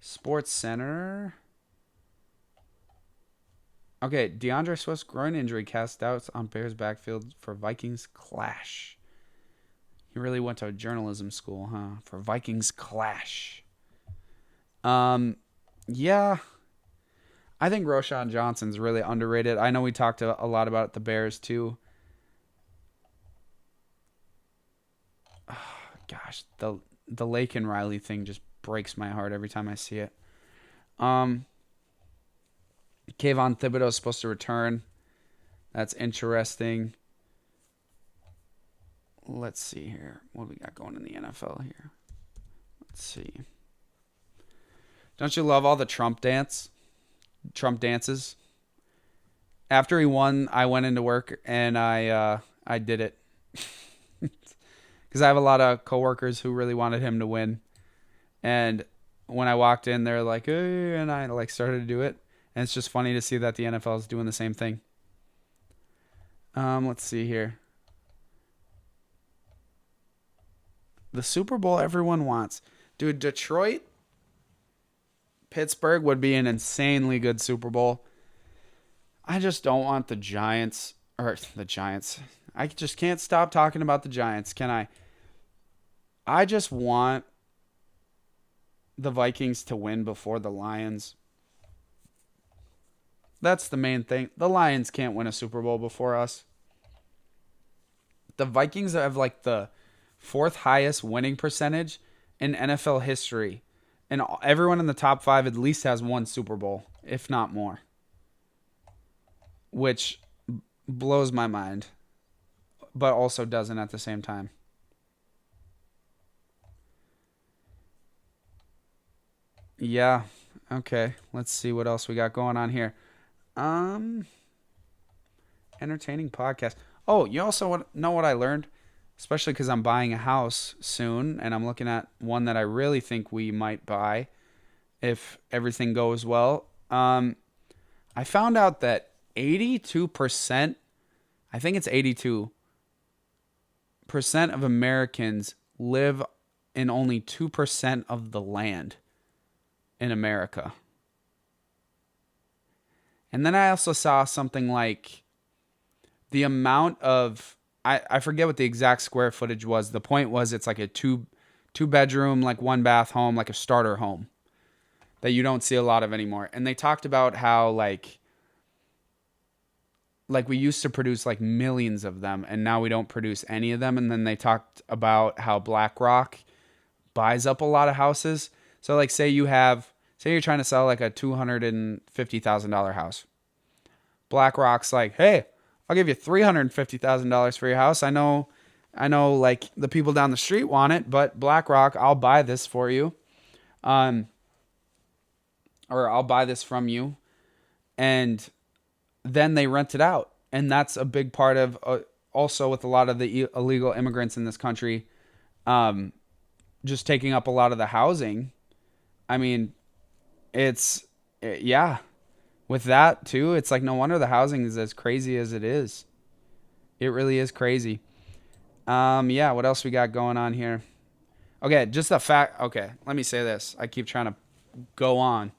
Sports Center. Okay, DeAndre Swift's groin injury casts doubts on Bears backfield for Vikings clash. He really went to a journalism school, huh? For Vikings clash. Yeah. I think Roschon Johnson's really underrated. I know we talked a lot about the Bears too. Gosh, the Laken Riley thing just breaks my heart every time I see it. Kayvon Thibodeau is supposed to return. That's interesting. Let's see here. What we got going in the NFL here? Let's see. Don't you love all the Trump dances? After he won, I went into work and I did it because I have a lot of coworkers who really wanted him to win. And when I walked in, they're like, "Hey," and I like started to do it. And it's just funny to see that the NFL is doing the same thing. Let's see here. The Super Bowl everyone wants. Dude, Detroit, Pittsburgh would be an insanely good Super Bowl. I just don't want the Giants. I just can't stop talking about the Giants, can I? I just want the Vikings to win before the Lions. That's the main thing. The Lions can't win a Super Bowl before us. The Vikings have like the fourth highest winning percentage in NFL history. And everyone in the top 5 at least has one Super Bowl, if not more. Which blows my mind, but also doesn't at the same time. Yeah. Okay. Let's see what else we got going on here. Um, Entertaining podcast. Oh, you also know what I learned? Especially because I'm buying a house soon and I'm looking at one that I really think we might buy if everything goes well. I found out that 82%, I think it's 82% of Americans live in only 2% of the land in America. And then I also saw something like the amount of I forget what the exact square footage was. The point was it's like a two bedroom, like one bath home, like a starter home that you don't see a lot of anymore. And they talked about how like we used to produce like millions of them and now we don't produce any of them. And then they talked about how BlackRock buys up a lot of houses. So like say you're trying to sell like a $250,000 house. BlackRock's like, "Hey, I'll give you $350,000 for your house. I know like the people down the street want it, but BlackRock, I'll buy this for you. Or I'll buy this from you." And then they rent it out. And that's a big part of also with a lot of the illegal immigrants in this country just taking up a lot of the housing. I mean, yeah. With that too, it's like no wonder the housing is as crazy as it is. It really is crazy. Yeah, what else we got going on here? Okay, just the fact. Okay, let me say this. I keep trying to go on.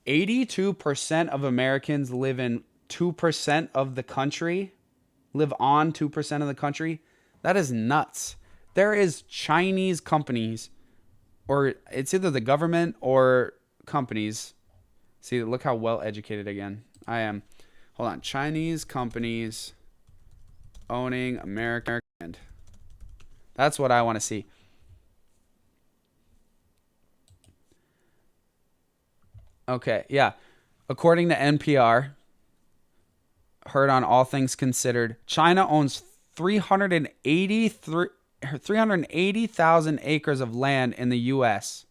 82% of Americans live in 2% of the country, live on 2% of the country. That is nuts. There is Chinese companies, or it's either the government or companies. See, look how well educated again I am. Hold on. Chinese companies owning American. That's what I want to see. Okay, yeah. According to NPR, heard on All Things Considered, China owns 380,000 acres of land in the U.S.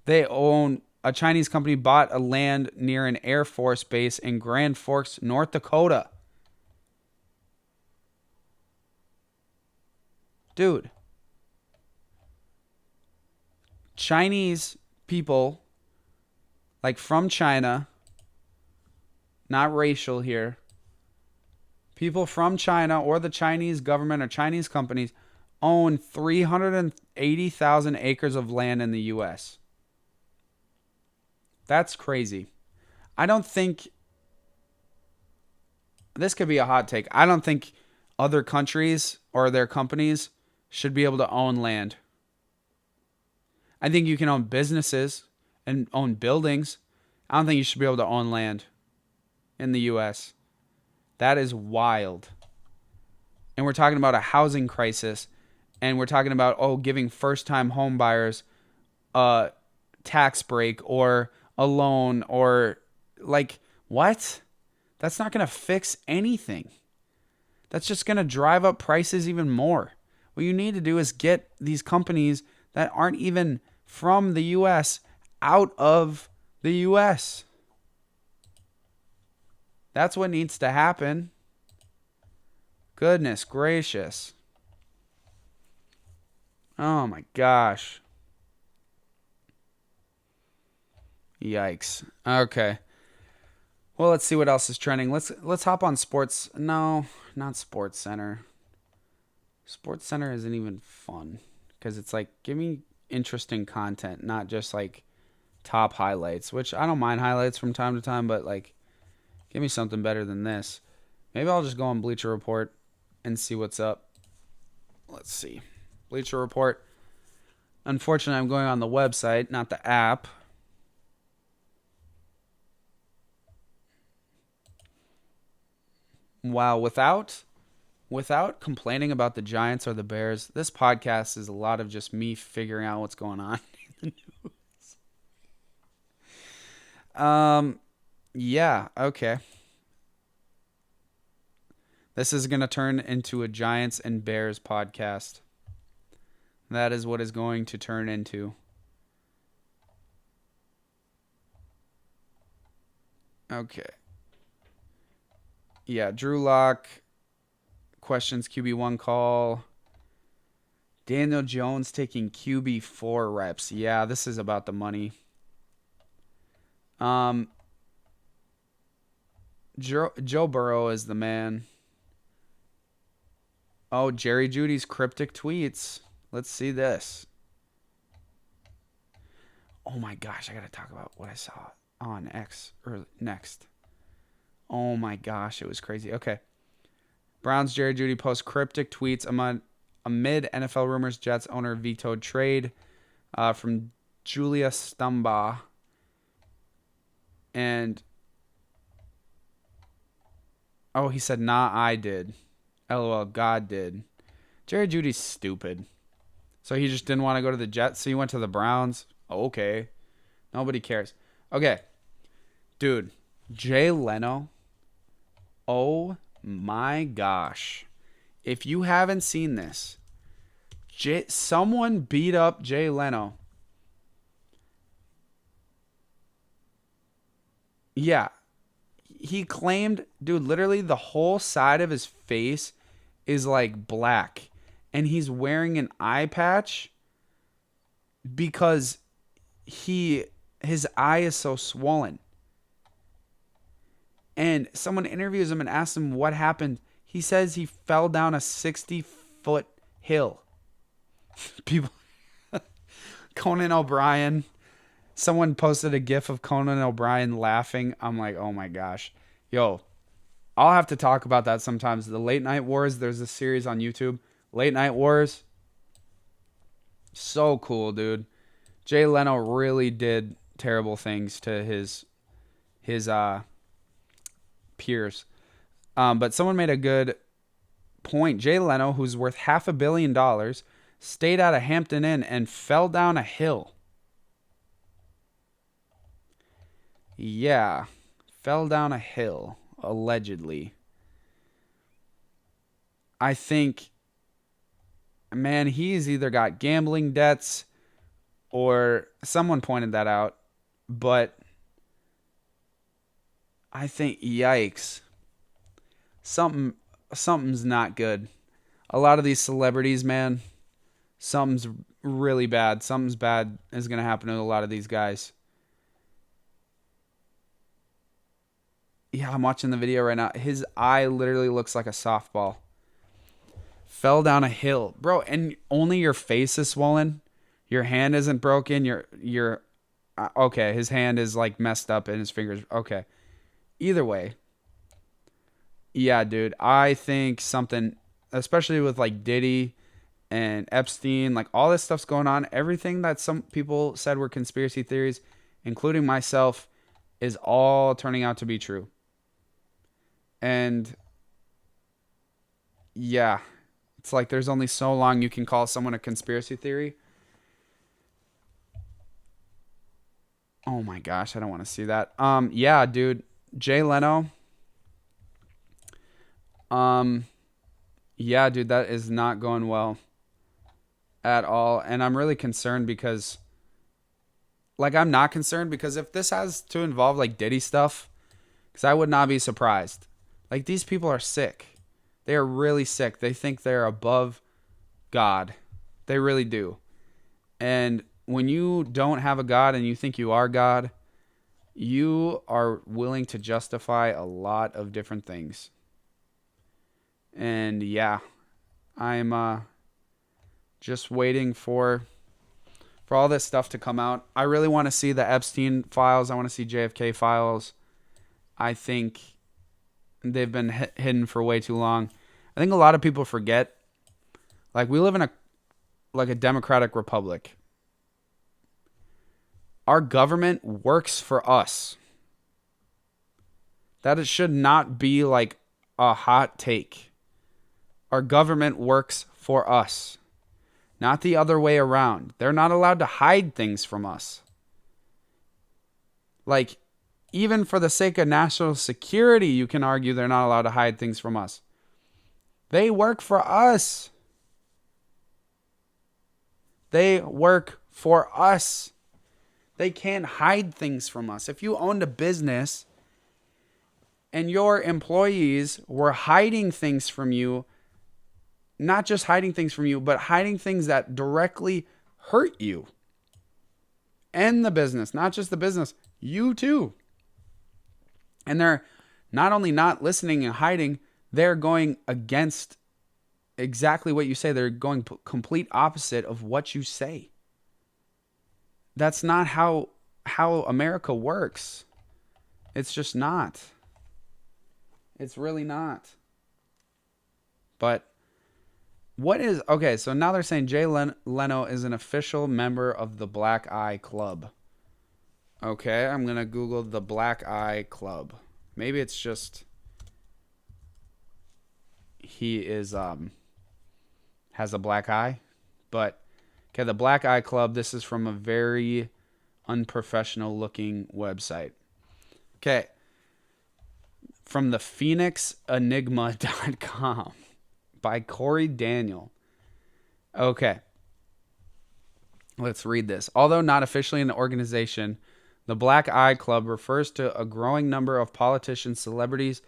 A Chinese company bought a land near an Air Force base in Grand Forks, North Dakota. Dude. Chinese people, like from China, not racial here, people from China or the Chinese government or Chinese companies own 380,000 acres of land in the U.S. That's crazy. I don't think this could be a hot take. I don't think other countries or their companies should be able to own land. I think you can own businesses and own buildings. I don't think you should be able to own land in the U.S. That is wild. And we're talking about a housing crisis. And we're talking about, giving first-time home buyers tax break or a loan or like what? That's not going to fix anything. That's just going to drive up prices even more. What you need to do is get these companies that aren't even from the US out of the US. That's what needs to happen. Goodness gracious. Oh my gosh. Yikes. Okay. Well, let's see what else is trending. Let's hop on sports. No, not Sports Center. Sports Center isn't even fun because it's like give me interesting content, not just like top highlights, which I don't mind highlights from time to time, but like give me something better than this. Maybe I'll just go on Bleacher Report and see what's up. Let's see. Bleacher Report. Unfortunately, I'm going on the website, not the app. Wow, without complaining about the Giants or the Bears, this podcast is a lot of just me figuring out what's going on in the news. Yeah, okay. This is going to turn into a Giants and Bears podcast. That is what is going to turn into. Okay. Yeah, Drew Lock questions QB1 call. Daniel Jones taking QB4 reps. Yeah, this is about the money. Joe Burrow is the man. Oh, Jerry Jeudy's cryptic tweets. Let's see this. Oh my gosh, I gotta talk about what I saw on X or next. Oh my gosh, it was crazy. Okay. Browns Jerry Jeudy posts cryptic tweets amid NFL rumors Jets owner vetoed trade from Julia Stumbaugh. And oh, he said, nah, I did. LOL, God did. Jerry Jeudy's stupid. So he just didn't want to go to the Jets, so he went to the Browns. Okay. Nobody cares. Okay. Dude, Jay Leno. Oh my gosh. If you haven't seen this, someone beat up Jay Leno. Yeah. He claimed, dude, literally the whole side of his face is like black. And he's wearing an eye patch because his eye is so swollen. And someone interviews him and asks him what happened. He says he fell down a 60-foot hill. People, Conan O'Brien. Someone posted a gif of Conan O'Brien laughing. I'm like, oh my gosh. Yo, I'll have to talk about that sometimes. The Late Night Wars, there's a series on YouTube. Late Night Wars. So cool, dude. Jay Leno really did terrible things to his peers. But someone made a good point. Jay Leno, who's worth $500 million, stayed at a Hampton Inn and fell down a hill. Yeah, fell down a hill, allegedly. I think, man, he's either got gambling debts or someone pointed that out, but I think, yikes, something's not good. A lot of these celebrities, man, something's really bad. Something's bad is going to happen to a lot of these guys. Yeah, I'm watching the video right now. His eye literally looks like a softball. Fell down a hill. Bro, and only your face is swollen. Your hand isn't broken. Your okay, his hand is like messed up and his fingers okay. Either way. Yeah, dude, I think something, especially with like Diddy and Epstein, like all this stuff's going on. Everything that some people said were conspiracy theories, including myself, is all turning out to be true. And yeah, it's like there's only so long you can call someone a conspiracy theory. Oh my gosh, I don't want to see that. Yeah, dude, Jay Leno. Yeah, dude, that is not going well at all, and I'm really concerned because, like, I'm not concerned because if this has to involve like Diddy stuff, because I would not be surprised. Like, these people are sick. They are really sick. They think they're above God. They really do. And when you don't have a God and you think you are God, you are willing to justify a lot of different things. And yeah, I'm just waiting for all this stuff to come out. I really want to see the Epstein files. I want to see JFK files. I think they've been hidden for way too long. I think a lot of people forget. Like, we live in a democratic republic. Our government works for us. That it should not be like a hot take. Our government works for us, not the other way around. They're not allowed to hide things from us. Like, even for the sake of national security, you can argue they're not allowed to hide things from us. They work for us. They work for us. They can't hide things from us. If you owned a business and your employees were hiding things from you, not just hiding things from you, but hiding things that directly hurt you and the business, not just the business, you too. And they're not only not listening and hiding, they're going against exactly what you say. They're going complete opposite of what you say. That's not how America works. It's just not. It's really not. But what is... Okay, so now they're saying Jay Leno is an official member of the Black Eye Club. Okay, I'm going to Google the Black Eye Club. Maybe it's just... he is... has a black eye. But... okay, the Black Eye Club, this is from a very unprofessional looking website. Okay. From the phoenixenigma.com by Corey Daniel. Okay. Let's read this. Although not officially an organization, the Black Eye Club refers to a growing number of politicians, celebrities,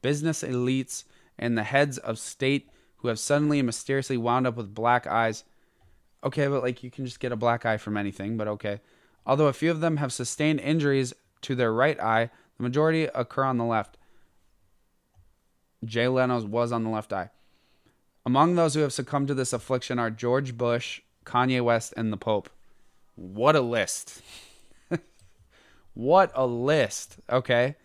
business elites, and the heads of state who have suddenly and mysteriously wound up with black eyes. Okay, but like, you can just get a black eye from anything, but okay. Although a few of them have sustained injuries to their right eye, the majority occur on the left. Jay Leno's was on the left eye. Among those who have succumbed to this affliction are George Bush, Kanye West, and the Pope. What a list. What a list. Okay.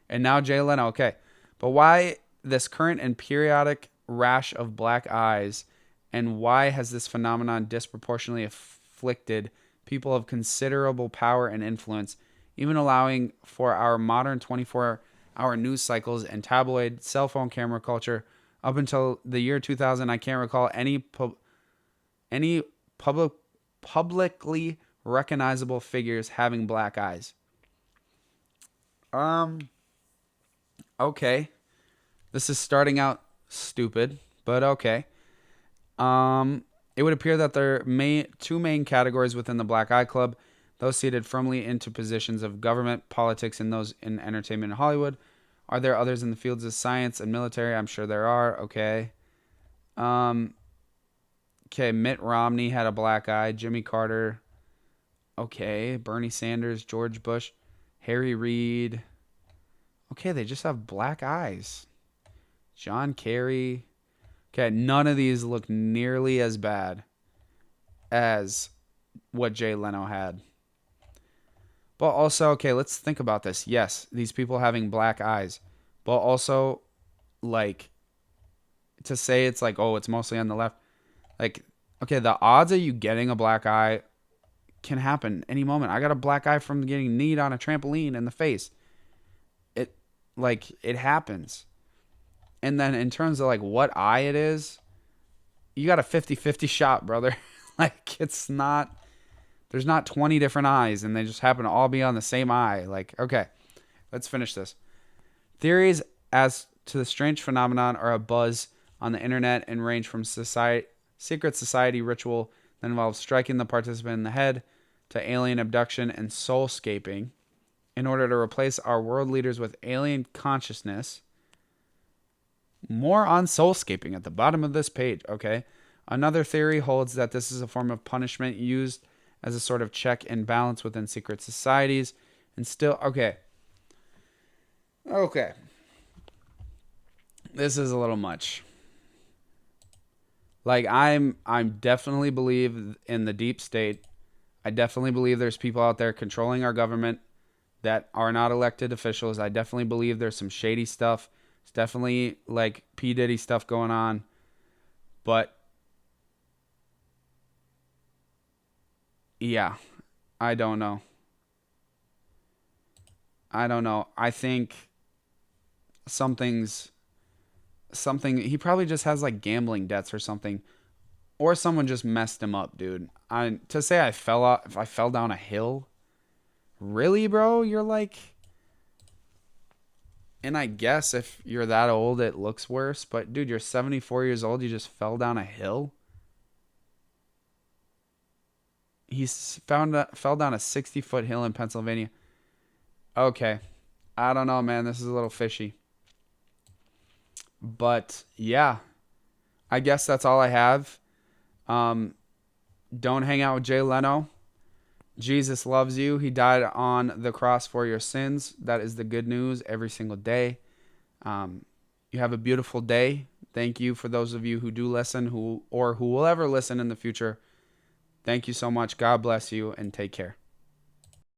And now Jay Leno. Okay. But why this current and periodic rash of black eyes, and why has this phenomenon disproportionately afflicted people of considerable power and influence, even allowing for our modern 24-hour news cycles and tabloid cell phone camera culture? Up until the year 2000, I can't recall any publicly recognizable figures having black eyes. Okay. This is starting out stupid, but okay. It would appear that there are two main categories within the Black Eye Club: those seated firmly into positions of government, politics, and those in entertainment and Hollywood. Are there others in the fields of science and military? I'm sure there are. Okay. Okay, Mitt Romney had a black eye. Jimmy Carter. Okay, Bernie Sanders, George Bush, Harry Reid. Okay, they just have black eyes. John Kerry. Okay, none of these look nearly as bad as what Jay Leno had. But also, okay, let's think about this. Yes, these people having black eyes. But also, like, to say it's like, oh, it's mostly on the left. Like, okay, the odds of you getting a black eye can happen any moment. I got a black eye from getting kneed on a trampoline in the face. It happens. And then in terms of, like, what eye it is, you got a 50-50 shot, brother. Like, it's not There's not 20 different eyes and they just happen to all be on the same eye. Like, okay, let's finish this. Theories as to the strange phenomenon are a buzz on the internet and range from secret society ritual that involves striking the participant in the head to alien abduction and soulscaping in order to replace our world leaders with alien consciousness. More on soulscaping at the bottom of this page, okay? Another theory holds that this is a form of punishment used as a sort of check and balance within secret societies. And still, okay. Okay. This is a little much. Like, I'm definitely believe in the deep state. I definitely believe there's people out there controlling our government that are not elected officials. I definitely believe there's some shady stuff. It's definitely like P. Diddy stuff going on. But yeah, I don't know. I think something's something he probably just has like gambling debts or something. Or someone just messed him up, dude. To say if I fell down a hill. Really, bro? You're like, and I guess if you're that old, it looks worse. But dude, you're 74 years old. You just fell down a hill. Fell down a 60-foot hill in Pennsylvania. Okay, I don't know, man. This is a little fishy. But yeah, I guess that's all I have. Um, don't hang out with Jay Leno. Jesus loves you. He died on the cross for your sins. That is the good news every single day. You have a beautiful day. Thank you for those of you who do listen, who will ever listen in the future. Thank you so much. God bless you and take care.